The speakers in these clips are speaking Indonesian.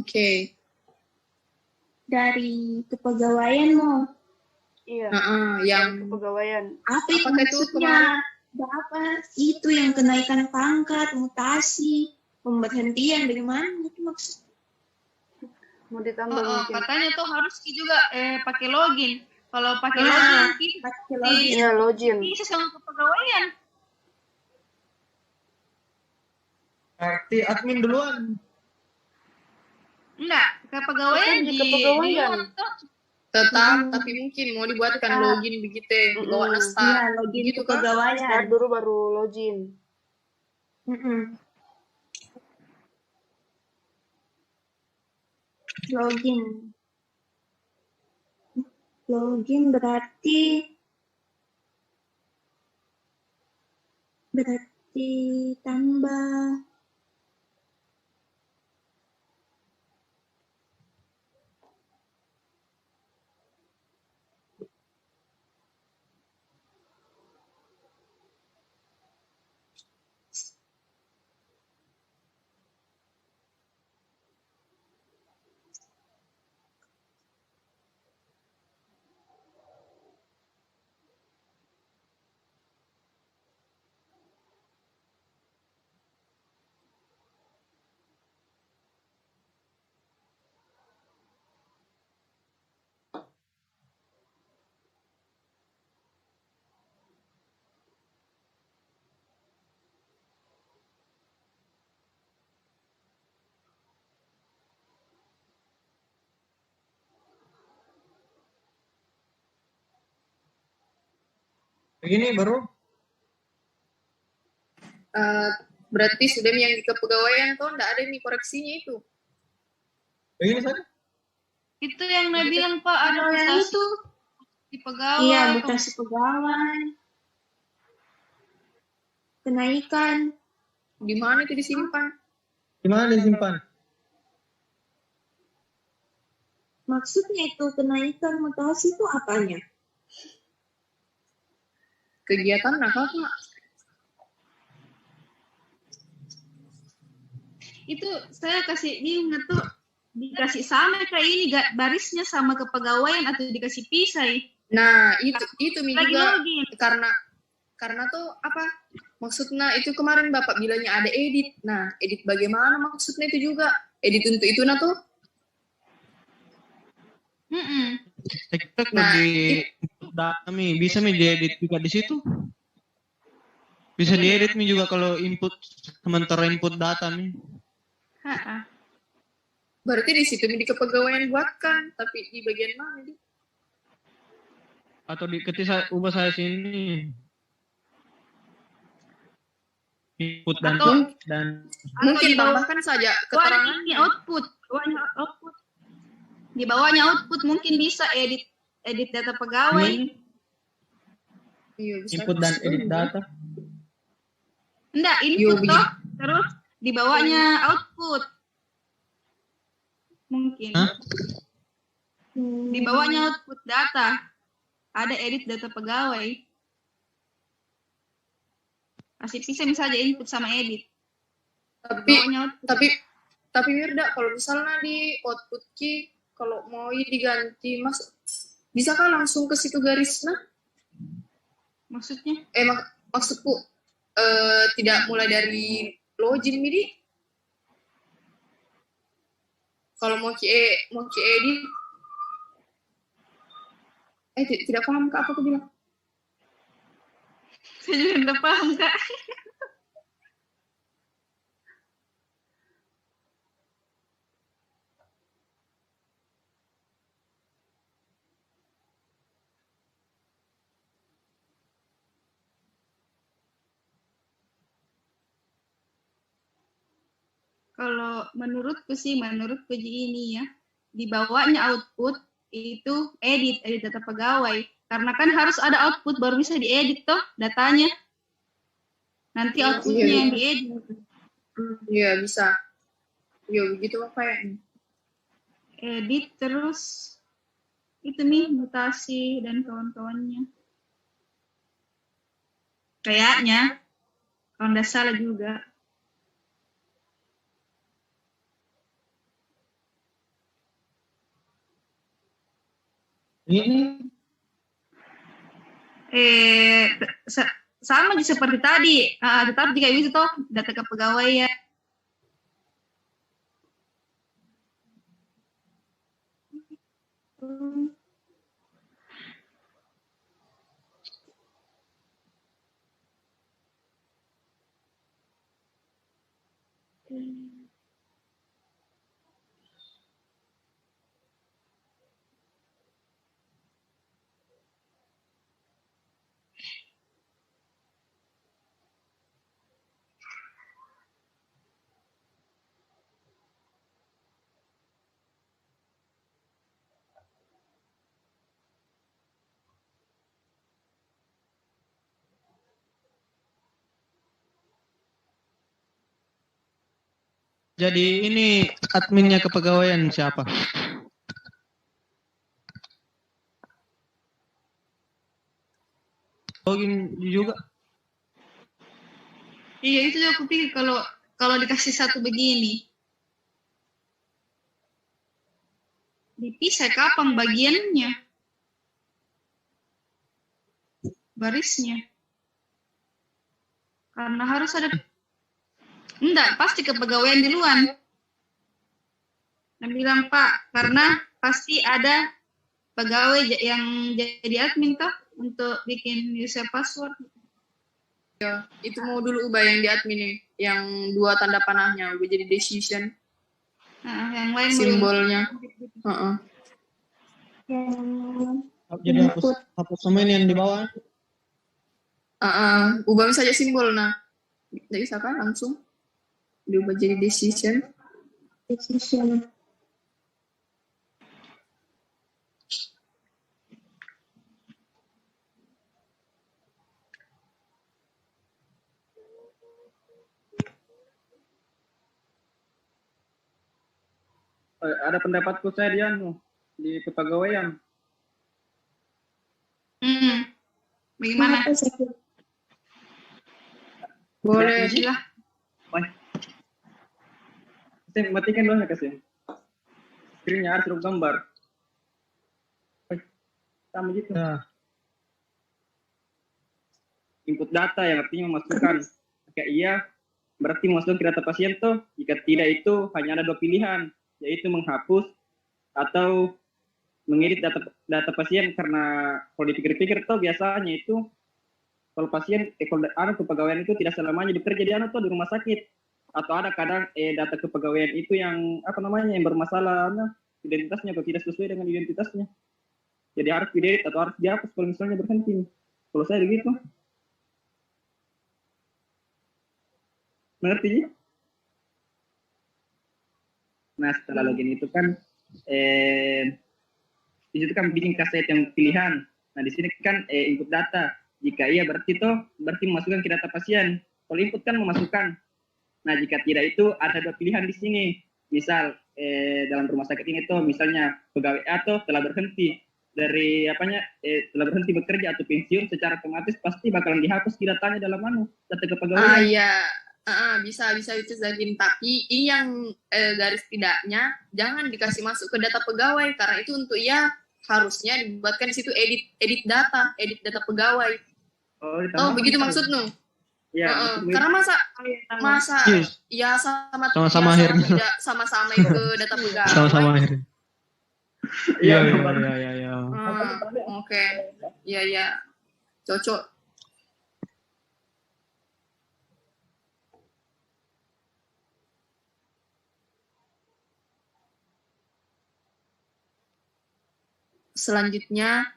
Oke. Dari kepegawaian mau. Iya. Yang kepegawaian. Apa itu maksudnya? Apa? Itu yang kenaikan pangkat, mutasi, pemberhentian, bagaimana itu maksudnya? Mau ditambah mungkin. Katanya tuh harus juga pakai login. Kalau pakai login, Iya, login. bisa sama kepegawaian. Berarti admin duluan. Enggak, kepegawaian di kepegawaian. Tetap, tapi mungkin mau dibuatkan login begitu, bawa start. Iya, login gitu kepegawaian. Start dulu baru login. Login berarti tambah Begini baru. Berarti sudah yang di kepegawaian tuh enggak ada nih koreksinya itu. Begini saja. itu yang Nabi bilang Pak, ada mutasi itu. di pegawai. Iya, mutasi pegawai. Kenaikan. Di mana itu disimpan? Di mana disimpan? Maksudnya itu kenaikan mutasi itu apanya? Kegiatan apa? Itu saya kasih bingung tuh, dikasih sama kayak ini barisnya sama kepegawaian atau dikasih pisah? Nah, itu Lagi juga login. karena tuh apa? Maksudnya itu kemarin Bapak bilangnya ada edit. Nah, edit bagaimana maksudnya itu juga? Edit untuk itu tuh? Nah, di data bisa diedit juga di situ. Bisa diedit juga kalau input sementara input data Berarti di situ di kepegawaian buatkan, tapi di bagian mana nih? Atau ketika ubah saya sini input dan mungkin tambahkan saja keterangan ini output. Di bawahnya output mungkin bisa edit data pegawai. Iya, input dan edit data. Enggak, input toh, terus di bawahnya output. Mungkin. Di bawahnya output data. Ada edit data pegawai. Masih bisa misalnya input sama edit. Tapi Wirda, kalau misalnya di output key kalau mau diganti bisakah langsung ke situ garisnya? Maksudnya? Maksudku tidak mulai dari login midi. Kalau mau edit tidak paham Kak apa aku bilang? Saya juga tidak paham Kak. Kalau menurutku ini ya, di bawahnya output itu edit data pegawai. Karena kan harus ada output baru bisa diedit toh datanya. Nanti outputnya yang diedit. Iya bisa. Iya begitu apa ya? Edit terus itu nih mutasi dan kawan-kawannya. Kayaknya kalau nggak salah juga. Ini Sama aja seperti tadi, tetap jika bisa toh data kepegawaian. Jadi ini adminnya kepegawaian siapa? Login juga. Iya itu juga aku pikir kalau dikasih satu begini. Dipisah kapan bagiannya? Barisnya. Karena harus ada. Enggak, pasti kepegawaian duluan. Dan bilang Pak, karena pasti ada pegawai yang jadi admin toh untuk bikin user password. Itu mau dulu ubah yang di admin nih, yang 2 tanda panahnya, ubah jadi decision Nah, yang lain simbolnya. jadi hapus sama ini yang di bawah. Ubah saja simbol, nah tidak bisa kan langsung diubah jadi decision. Ada pendapatku saya di kepegawaian. Bagaimana? Boleh. Bismillah. Saya matikan dulu kasih. Screen-nya harus gambar. Sama gitu. Nah, Input data yang artinya memasukkan. Jika iya, berarti memasukkan ke data pasien tuh. Jika tidak itu hanya ada 2 pilihan, yaitu menghapus atau mengedit data pasien. Karena kalau dipikir-pikir tuh biasanya itu kalau pasien kalau kepegawaian itu tidak selamanya bekerja di di rumah sakit, atau ada kadang data kepegawaian itu yang yang bermasalah identitasnya atau tidak sesuai dengan identitasnya, jadi harus diedit atau harus dihapus kalau misalnya berhenti. Kalau saya begitu, mengerti? Nah setelah login itu kan di situ kan bikin kaset yang pilihan. Nah di sini kan input data. Jika iya berarti memasukkan ke data pasien. Kalau input kan memasukkan. Nah jika tidak itu ada 2 pilihan di sini. Misal dalam rumah sakit ini tuh misalnya pegawai atau telah berhenti dari telah berhenti bekerja atau pensiun, secara otomatis pasti bakalan dihapus datanya dalam data kepegawaian. Iya. Bisa itu Zagin, tapi ini yang garis tidaknya jangan dikasih masuk ke data pegawai, karena itu untuk harusnya dibuatkan di situ edit data pegawai. Oh begitu maksudmu? Ya, karena masa Yes. ya Sama-sama akhirnya. tidak sama-sama ke data pegawai. Sama-sama akhirnya. Iya. Oke. Iya. Cocok. Selanjutnya,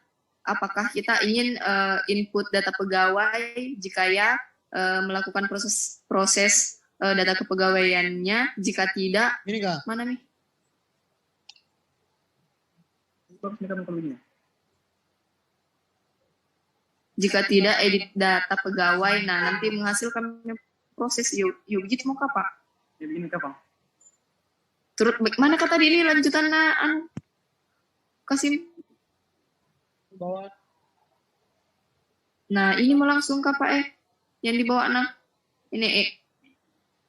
apakah kita ingin input data pegawai jika melakukan proses data kepegawaiannya? Jika tidak, ini Kak. mana nih? Jika tidak, edit data pegawai. Nah, nanti menghasilkan proses. Yuk begitu mau kapan? Ya begini kapan? Terus mana kata tadi ini lanjutan Kasim? Bawah. Nah, ini mau langsung kapan yang dibawa ini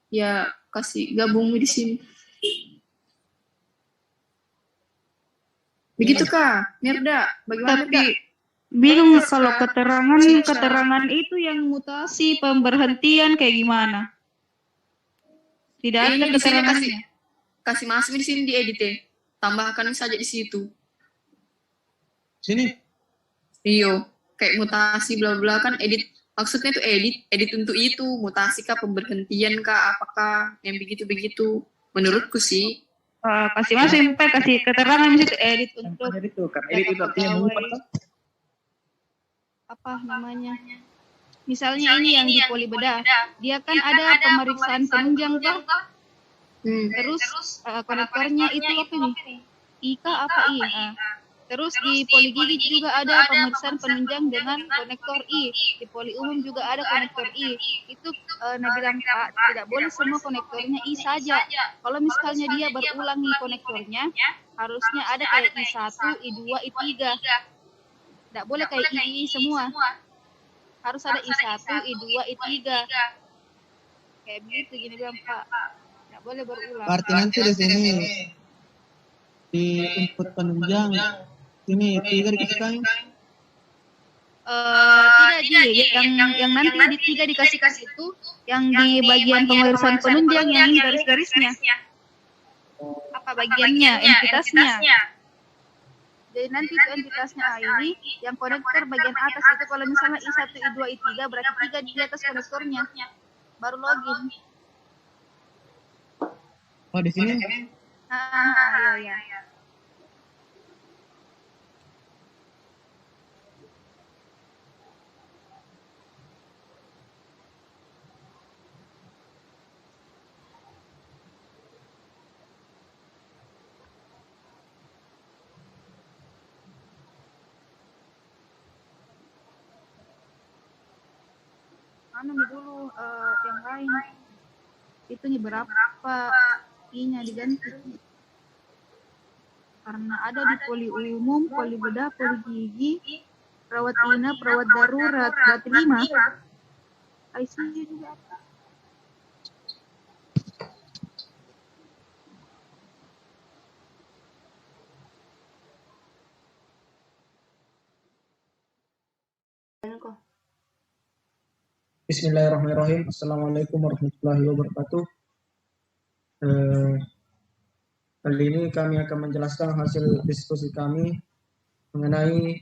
ya kasih gabung di sini. Begitu Kak, Mirda. Bagaimana Tapi Mirda? bingung Proses, kalau Kak. keterangan Keterangan itu yang mutasi, pemberhentian kayak gimana? Tidak ada Ini di sini keterangannya. kasih masuk di sini di edit ya. Tambahkan saja di situ. Sini. Iyo, kayak mutasi bla bla kan edit. Maksudnya itu edit untuk itu, mutasi kah, pemberhentian kah, apakah yang begitu-begitu. Menurutku sih. Kasih masuk, kasih keterangan di situ edit untuk Jadi itu karena edit itu artinya mengubah kan? apa namanya? Misalnya ini yang di poli bedah, dia kan ada pemeriksaan penunjang toh. Terus konektornya itu apa nih? IK apa I? Terus di poli gigi juga ada pemeriksaan penunjang dengan konektor I. Di poli umum juga ada konektor I. Itu Nah bilang Pak, tidak boleh semua konektornya I saja. Kalau misalnya dia berulangi konektornya, harusnya ada kayak I1, I2, I3. Tidak boleh kayak I semua. Harus ada I1, I2, I3. Kayak begitu gini bilang Pak. Tidak boleh berulang. Berarti nanti di sini di input penunjang ini 3 dikasih kami. Tidak yang nanti di 3 dikasih itu yang di bagian pemeriksaan penunjang yang ini garis-garisnya. Apa bagiannya? Entitasnya. Jadi nanti itu entitasnya ini yang konektor bagian atas itu kalau misalnya I1, I2, I3 berarti 3 di atas konektornya. Baru login. Oh, di sini. Iya. Nih dulu yang lain itu nih berapa I-nya diganti karena ada di poli umum, poli bedah, poli gigi, perawat inap, perawat darurat, berarti 5 ICU juga apa? Bismillahirrahmanirrahim. Assalamualaikum warahmatullahi wabarakatuh. Kali ini kami akan menjelaskan hasil diskusi kami mengenai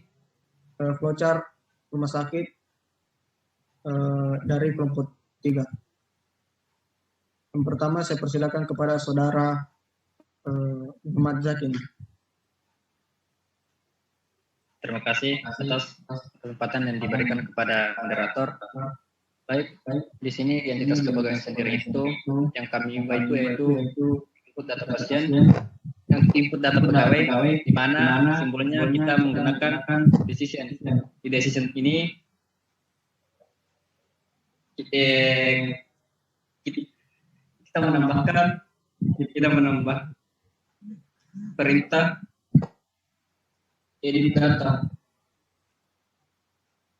flowchart rumah sakit dari kelompok 3. Yang pertama saya persilakan kepada saudara Muhammad Zakin. Terima kasih atas kesempatan yang diberikan kepada moderator. Baik, di sini identitas kepegawaian sendiri itu yang kami ubah itu yaitu input data pasien, yang input data pegawai, di mana simbolnya kita menggunakan decision. Di decision ini kita menambah perintah edit data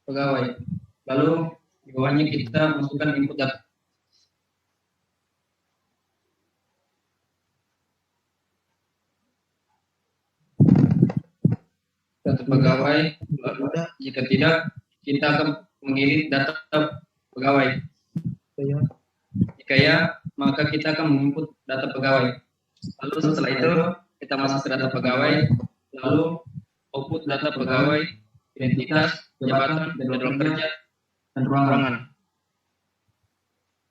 pegawai. Lalu di bawahnya kita masukkan input data. Data pegawai, jika tidak, kita akan mengedit data pegawai. Jika ya, maka kita akan menginput data pegawai. Lalu setelah itu, kita masuk ke data pegawai, lalu output data pegawai, identitas, jabatan, jadwal kerja, dan ruangan.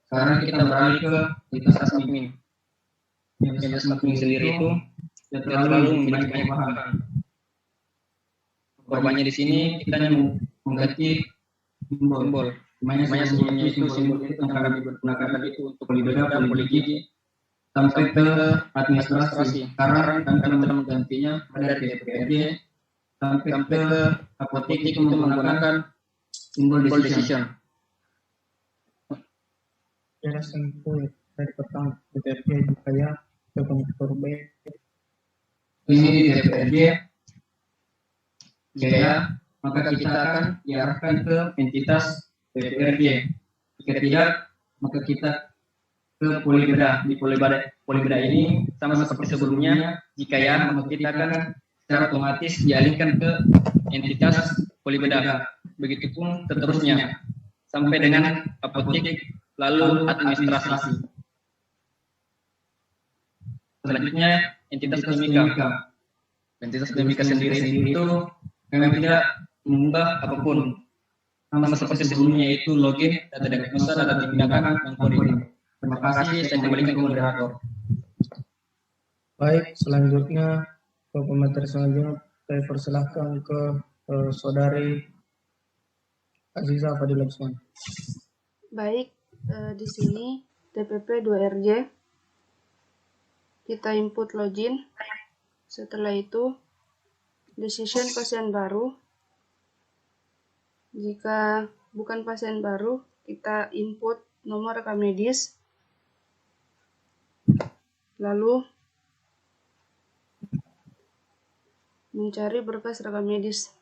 Sekarang kita beralih ke identitas admin. Identitas admin sendiri itu tidak terlalu memiliki banyak bahan. Korbannya di sini kita hanya mengganti simbol. Namanya sebelumnya itu simbol itu yang kami gunakan itu untuk poli bedah, poli gigi, sampai ke administrasi. Sekarang kami telah menggantinya dari DPRD sampai ke apotek itu menggunakan simbol decision. Jelasan itu dari pertama DPRD saya ke komputer B. Ini di DPRD, jika maka kita akan diarahkan ke entitas DPRD. Jika tidak, maka kita ke poli bedah. Di poli bedah ini sama seperti sebelumnya. Jika ya, maka kita akan secara otomatis dialihkan ke entitas polibedah. Begitupun seterusnya sampai dengan apotek lalu administrasi. Selanjutnya entitas dinamika. Entitas dinamika sendiri itu memang tidak mengubah apapun. Sama seperti sebelumnya yaitu login, data diagnosa, data tindakan, dan kode. Terima kasih, saya kembalikan ke moderator. Baik, selanjutnya ke pemateri selanjutnya saya persilahkan ke saudari Aziza Fadila Usman. Baik, di sini TPP 2RJ. Kita input login. Setelah itu, decision pasien baru. Jika bukan pasien baru, kita input nomor rekam medis. Lalu, mencari berkas rekam medis.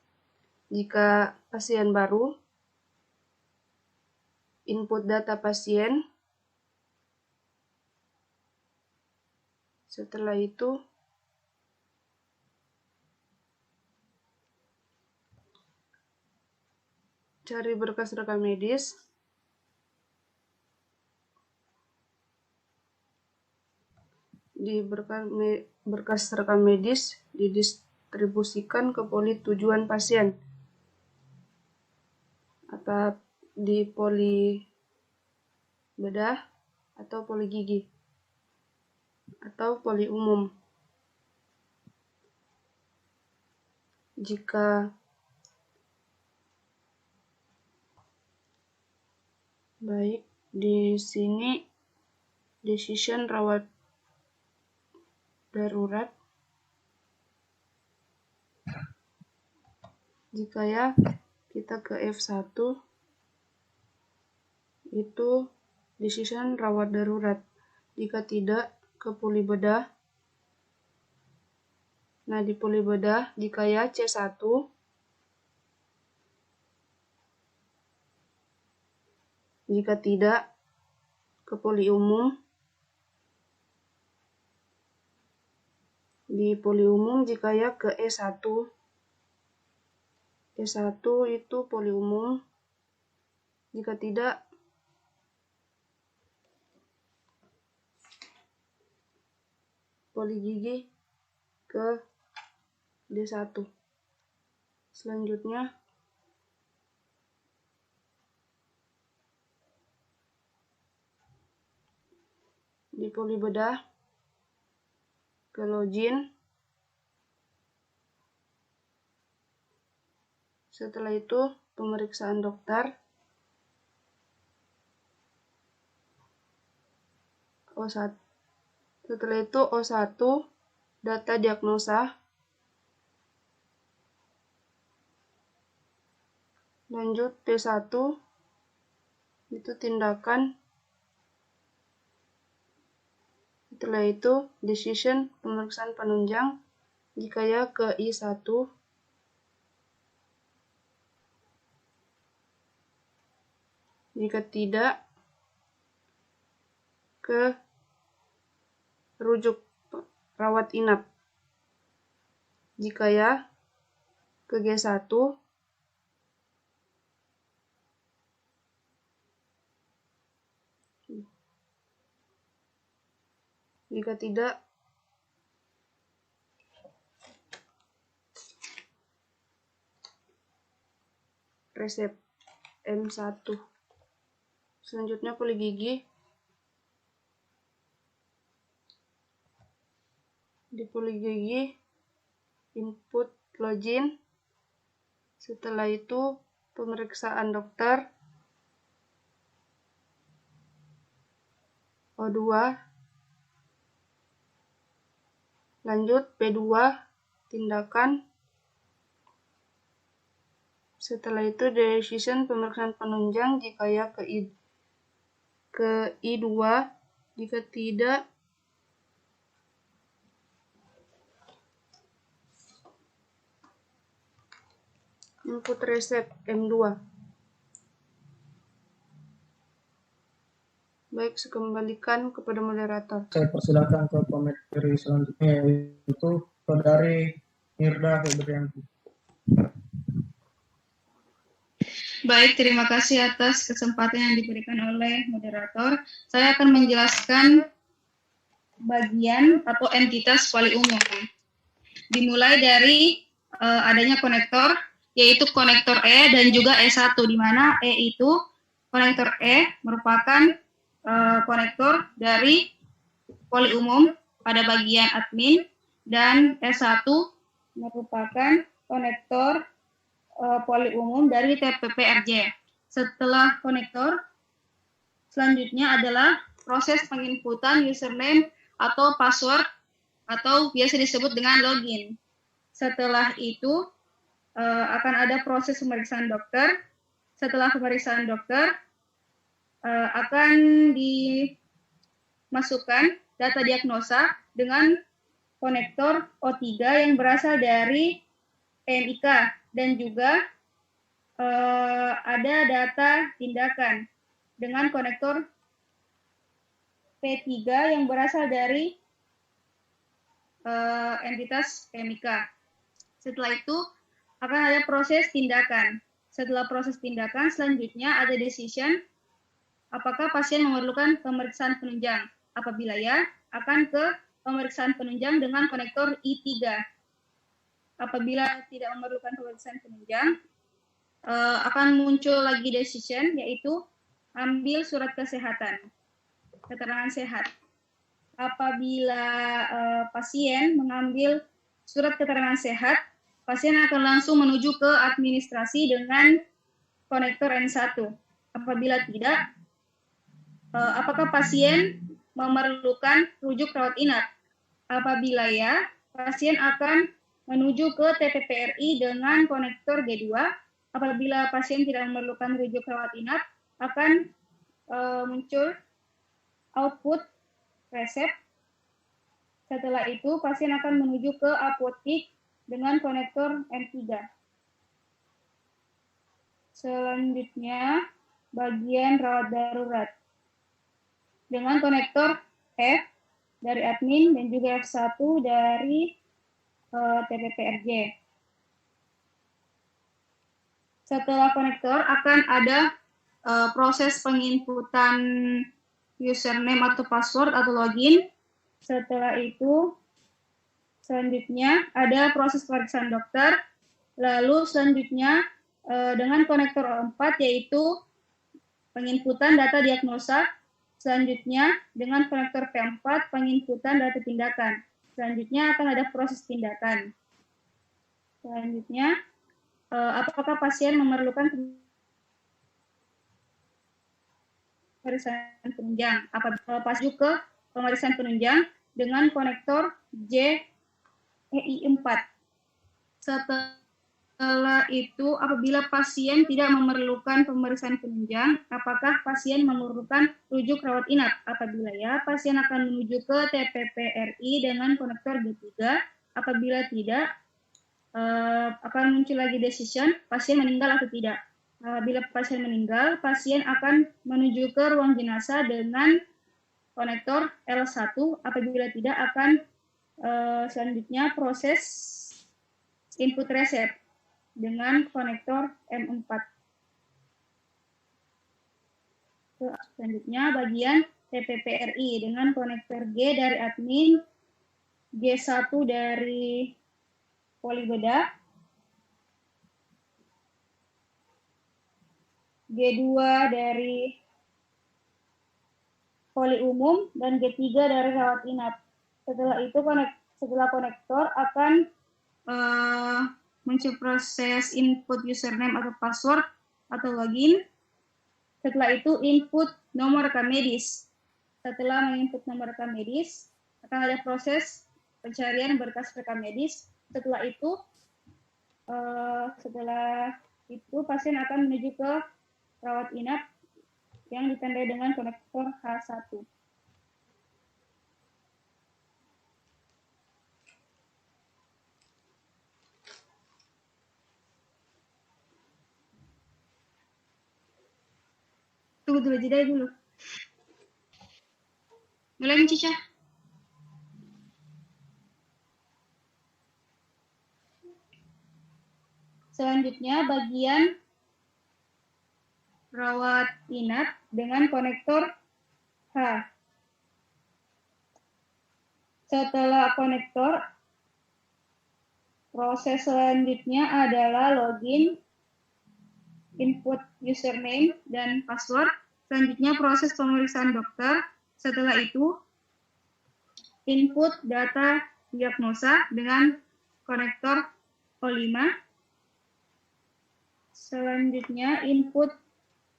Jika pasien baru, input data pasien. Setelah itu, cari berkas rekam medis. Di berkas rekam medis didistribusikan ke poli tujuan pasien atau di poli bedah atau poli gigi atau poli umum. Jika baik, di sini decision rawat darurat. Jika ya, kita ke F1 itu decision rawat darurat. Jika tidak, ke poli bedah. Nah, di poli bedah, jika ya C1, jika tidak, ke poli umum. Di poli umum, jika ya ke E1. E1 itu poli umum. Jika tidak, poli gigi ke D1. Selanjutnya, di poli bedah ke login. Setelah itu pemeriksaan dokter. O1. Setelah itu O1 data diagnosa. Lanjut P1 itu tindakan. Setelah itu decision pemeriksaan penunjang. Jika ya ke I1. Jika tidak, ke rujuk rawat inap. Jika ya, ke G1. Jika tidak, resep M1. Selanjutnya poli gigi. Di poli gigi, input login. Setelah itu pemeriksaan dokter. O2. Lanjut P2, tindakan. Setelah itu decision pemeriksaan penunjang jika ya ke I2, jika tidak input resep M2. Baik, saya kembalikan kepada moderator. Saya persilakan ke pemateri selanjutnya, yaitu saudari Mirda Febrianti. Baik, terima kasih atas kesempatan yang diberikan oleh moderator. Saya akan menjelaskan bagian atau entitas poli umum. Dimulai dari adanya konektor, yaitu konektor E dan juga E1, di mana E itu, konektor E merupakan konektor dari poli umum pada bagian admin, dan E1 merupakan konektor poli umum dari TPPRJ. Setelah konektor, selanjutnya adalah proses penginputan username atau password atau biasa disebut dengan login. Setelah itu akan ada proses pemeriksaan dokter. Setelah pemeriksaan dokter akan dimasukkan data diagnosa dengan konektor O3 yang berasal dari PMIK, dan juga ada data tindakan dengan konektor P3 yang berasal dari entitas PMIK. Setelah itu akan ada proses tindakan. Setelah proses tindakan, selanjutnya ada decision apakah pasien memerlukan pemeriksaan penunjang. Apabila ya, akan ke pemeriksaan penunjang dengan konektor I3. Apabila tidak memerlukan pemeriksaan penunjang, akan muncul lagi decision, yaitu ambil surat kesehatan, keterangan sehat. Apabila pasien mengambil surat keterangan sehat, pasien akan langsung menuju ke administrasi dengan konektor N1. Apabila tidak, apakah pasien memerlukan rujuk rawat inap? Apabila ya, pasien akan menuju ke TPPRI dengan konektor G2. Apabila pasien tidak memerlukan rujuk rawat inap, akan muncul output resep. Setelah itu, pasien akan menuju ke apotik dengan konektor M3. Selanjutnya, bagian rawat darurat dengan konektor F dari admin dan juga F1 dari TPPRJ. Setelah konektor akan ada proses penginputan username atau password atau login. Setelah itu selanjutnya ada proses pemeriksaan dokter. Lalu selanjutnya dengan konektor O4 yaitu penginputan data diagnosa. Selanjutnya dengan konektor P4 penginputan data tindakan. Selanjutnya akan ada proses tindakan. Selanjutnya, apakah pasien memerlukan pemeriksaan penunjang? Apabila pasien ke pemeriksaan penunjang dengan konektor JEI4. Setelah itu, apabila pasien tidak memerlukan pemeriksaan penunjang, apakah pasien memerlukan rujuk rawat inap? Apabila ya, pasien akan menuju ke TPPRI dengan konektor G3. Apabila tidak, akan muncul lagi decision, pasien meninggal atau tidak. Apabila pasien meninggal, pasien akan menuju ke ruang jenazah dengan konektor L1. Apabila tidak, akan selanjutnya proses input resep dengan konektor M4. Selanjutnya bagian TPPRI dengan konektor G dari admin, G1 dari polibeda, G2 dari poli umum, dan G3 dari rawat inap. Setelah itu setelah konektor akan muncul proses input username atau password atau login. Setelah itu input nomor rekam medis. Setelah menginput nomor rekam medis, akan ada proses pencarian berkas rekam medis. Setelah itu pasien akan menuju ke rawat inap yang ditandai dengan konektor H1. Tunggu dulu, jeda dulu. Mulai, Cica. Selanjutnya bagian rawat inap dengan konektor H. Setelah konektor, proses selanjutnya adalah login, input username dan password. Selanjutnya proses pemeriksaan dokter. Setelah itu, input data diagnosa dengan konektor O5. Selanjutnya, input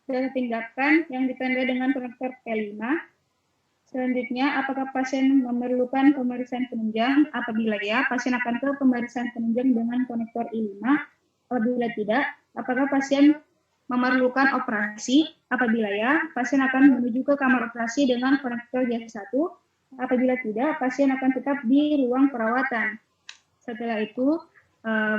data tindakan yang ditandai dengan konektor P5. Selanjutnya, apakah pasien memerlukan pemeriksaan penunjang? Apabila ya, pasien akan ke pemeriksaan penunjang dengan konektor I5. Apabila tidak, apakah pasien memerlukan operasi? Apabila ya, pasien akan menuju ke kamar operasi dengan konektor J1. Apabila tidak, pasien akan tetap di ruang perawatan. Setelah itu,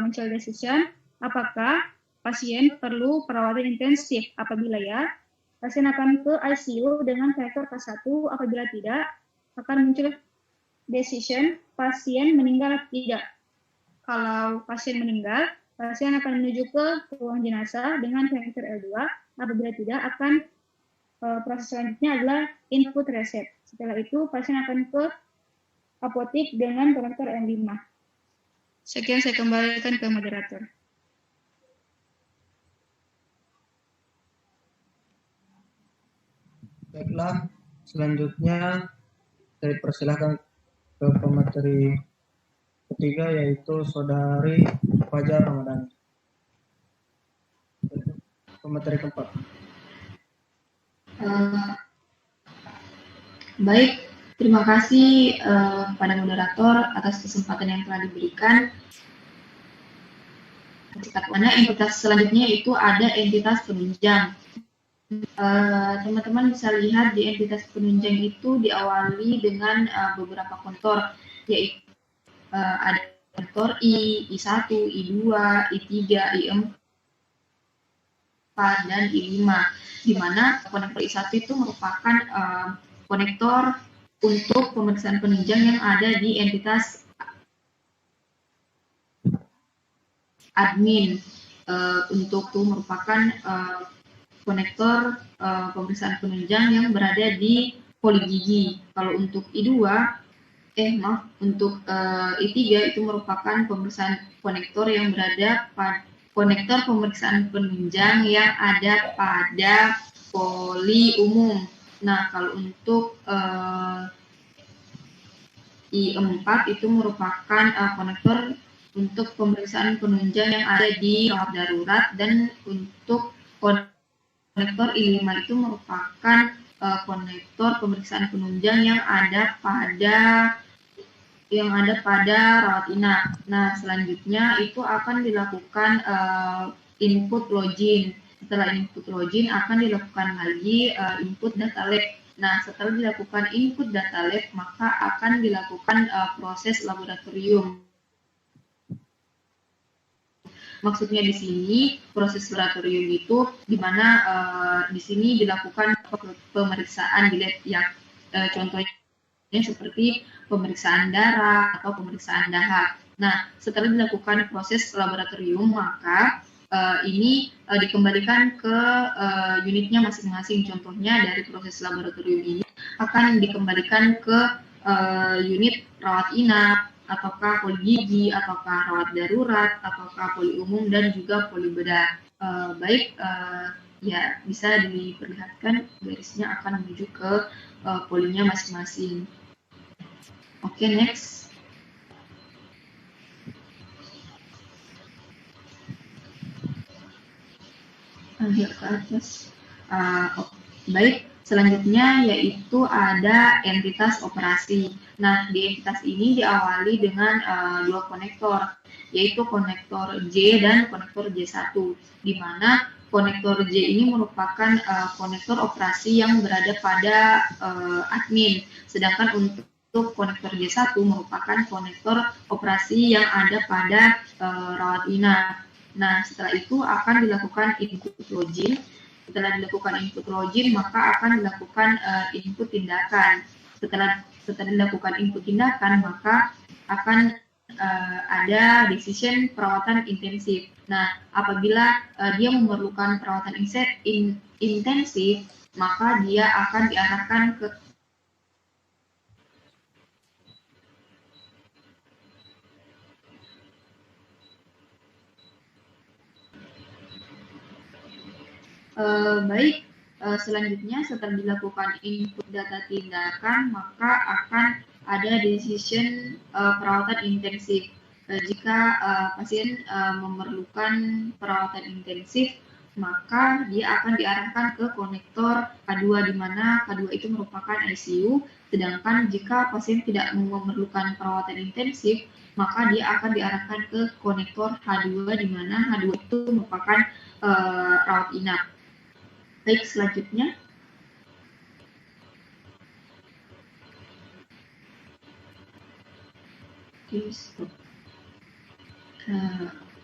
muncul decision, apakah pasien perlu perawatan intensif? Apabila ya, pasien akan ke ICU dengan konektor K1. Apabila tidak, akan muncul decision, pasien meninggal tidak. Kalau pasien meninggal, pasien akan menuju ke ruang jenazah dengan konektor L2. Apabila tidak, akan proses selanjutnya adalah input resep. Setelah itu, pasien akan ke apotik dengan konektor M5. Sekian saya kembalikan ke moderator. Baiklah, selanjutnya saya persilahkan ke pemateri ketiga, yaitu Saudari Fajar Ramadhani. Pemateri keempat. Baik, terima kasih kepada moderator atas kesempatan yang telah diberikan. Mana entitas selanjutnya itu ada entitas penunjang. Teman-teman bisa lihat di entitas penunjang itu diawali dengan beberapa konektor, yaitu ada konektor I, I1, I2, I3, I4, dan I5, di mana konektor I1 itu merupakan konektor untuk pemeriksaan penunjang yang ada di entitas admin. Untuk itu merupakan konektor pemeriksaan penunjang yang berada di poli gigi. Kalau untuk I2, untuk I3 itu merupakan pemeriksaan konektor yang berada pada konektor pemeriksaan penunjang yang ada pada poli umum. Nah, kalau untuk I4 itu merupakan konektor untuk pemeriksaan penunjang yang ada di rawat darurat, dan untuk konektor I5 itu merupakan konektor pemeriksaan penunjang yang ada pada rawat inap. Nah, selanjutnya itu akan dilakukan input login. Setelah input login akan dilakukan lagi input data lab. Nah, setelah dilakukan input data lab, maka akan dilakukan proses laboratorium. Maksudnya di sini proses laboratorium itu di mana di sini dilakukan pemeriksaan di lab ya, contohnya seperti pemeriksaan darah atau pemeriksaan dahak. Nah, setelah dilakukan proses laboratorium, maka ini dikembalikan ke unitnya masing-masing. Contohnya dari proses laboratorium ini akan dikembalikan ke unit rawat inap, ataukah poli gigi, ataukah rawat darurat, ataukah poli umum, dan juga poli bedah. Ya bisa diperlihatkan garisnya akan menuju ke polinya masing-masing. Oke, next. Ke atas. Baik, selanjutnya yaitu ada entitas operasi. Nah, di entitas ini diawali dengan dua konektor, yaitu konektor J dan konektor J1, di mana konektor J ini merupakan konektor operasi yang berada pada admin, sedangkan untuk konektor J1 merupakan konektor operasi yang ada pada rawat inap. Nah, setelah itu akan dilakukan input login. Setelah dilakukan input login, maka akan dilakukan input tindakan. Setelah dilakukan input tindakan, maka akan ada decision perawatan intensif. Nah, apabila dia memerlukan perawatan intensif, maka dia akan diarahkan ke baik. Selanjutnya, setelah dilakukan input data tindakan, maka akan ada decision perawatan intensif. Jika pasien memerlukan perawatan intensif, maka dia akan diarahkan ke konektor K2, di mana K2 itu merupakan ICU. Sedangkan jika pasien tidak memerlukan perawatan intensif, maka dia akan diarahkan ke konektor H2, di mana H2 itu merupakan rawat inap. Baik, selanjutnya.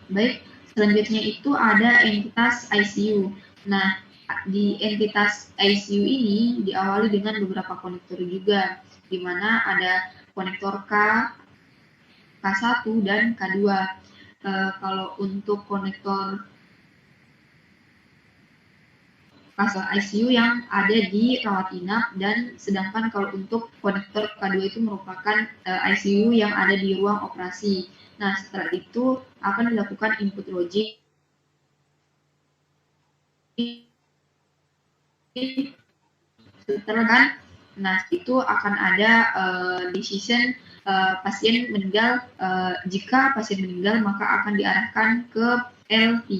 Baik, selanjutnya itu ada entitas ICU. Nah, di entitas ICU ini diawali dengan beberapa konektor juga, di mana ada konektor K1 dan K2. Kalau untuk konektor fase ICU yang ada di rawat inap, dan sedangkan kalau untuk konektor K2 itu merupakan ICU yang ada di ruang operasi. Nah, setelah itu akan dilakukan input logik. Setelah kan, nah itu akan ada decision pasien meninggal. Jika pasien meninggal, maka akan diarahkan ke L3.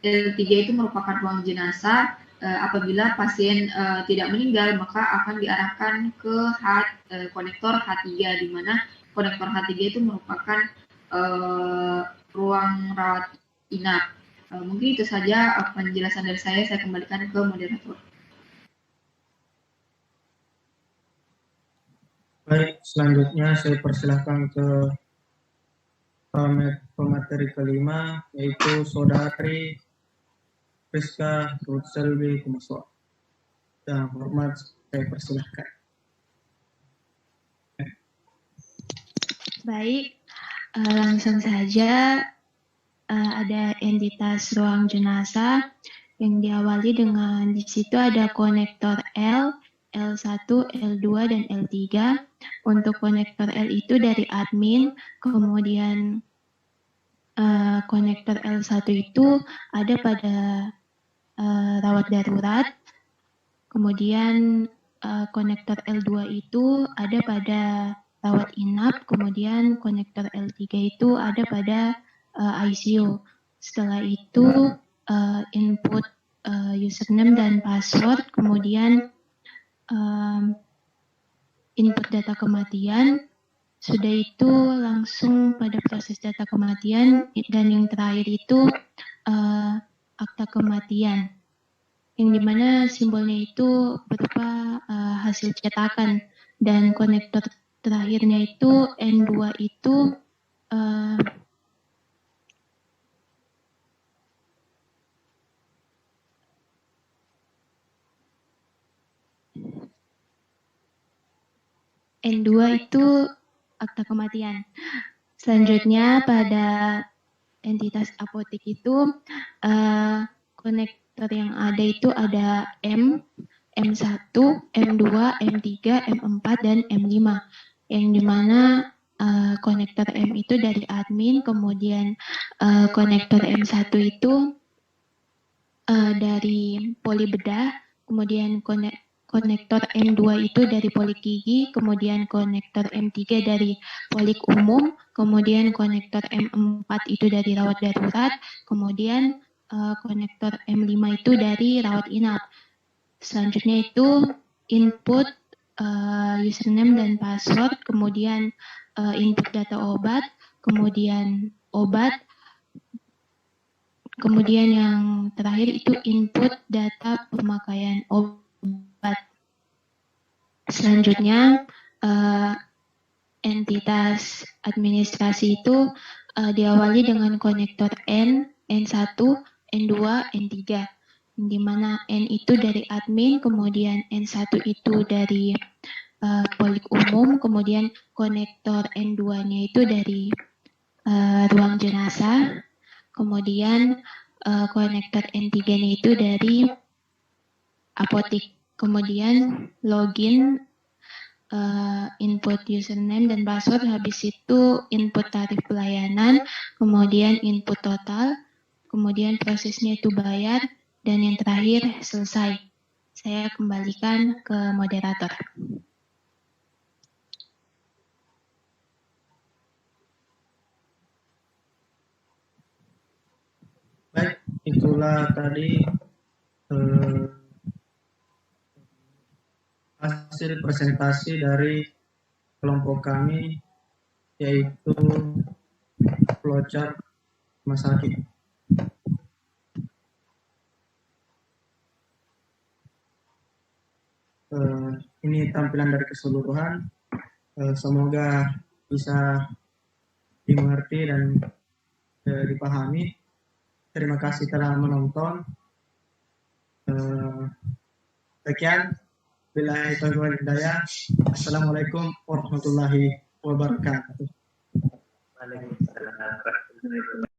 L3 itu merupakan ruang jenazah. Apabila pasien tidak meninggal, maka akan diarahkan ke konektor H3, di mana konektor H3 itu merupakan ruang rawat inap. Mungkin itu saja penjelasan dari saya kembalikan ke moderator. Baik, selanjutnya saya persilahkan ke pemateri kelima, yaitu Saudari Priska Rutselby Kumaswa. Yang hormat, saya persilahkan. Baik, langsung saja. Ada entitas ruang jenazah yang diawali dengan di situ ada konektor L, L1, L2, dan L3. Untuk konektor L itu dari admin, kemudian konektor L1 itu ada pada rawat darurat, kemudian konektor L2 itu ada pada rawat inap, kemudian konektor L3 itu ada pada ICU. Setelah itu input username dan password, kemudian input data kematian. Sudah itu langsung pada proses data kematian, dan yang terakhir itu akta kematian, yang dimana simbolnya itu berupa hasil cetakan, dan konektor terakhirnya itu N2 itu N2 itu akta kematian. Selanjutnya pada entitas apotek itu konektor yang ada itu ada M, M1, M2, M3, M4, dan M5. Yang dimana konektor M itu dari admin, kemudian konektor M1 itu dari poli bedah, kemudian konektor M2 itu dari polik gigi, kemudian konektor M3 dari polik umum, kemudian konektor M4 itu dari rawat darurat, kemudian konektor M5 itu dari rawat inap. Selanjutnya itu input username dan password, kemudian input data obat, kemudian obat, kemudian yang terakhir itu input data pemakaian obat. Selanjutnya entitas administrasi itu diawali dengan konektor N, N1, N2, N3, di mana N itu dari admin, kemudian N1 itu dari polik umum, kemudian konektor N2-nya itu dari ruang jenazah, kemudian konektor N3-nya itu dari apotik, kemudian login, input username dan password, habis itu input tarif pelayanan, kemudian input total, kemudian prosesnya itu bayar, dan yang terakhir selesai. Saya kembalikan ke moderator. Baik, itulah tadi hasil presentasi dari kelompok kami, yaitu flowchart rumah sakit. Ini tampilan dari keseluruhan. Semoga bisa dimengerti dan dipahami. Terima kasih telah menonton. Sekian. Billahi taufiq wal hidayah. Assalamualaikum warahmatullahi wabarakatuh. Waalaikumsalam warahmatullahi wabarakatuh.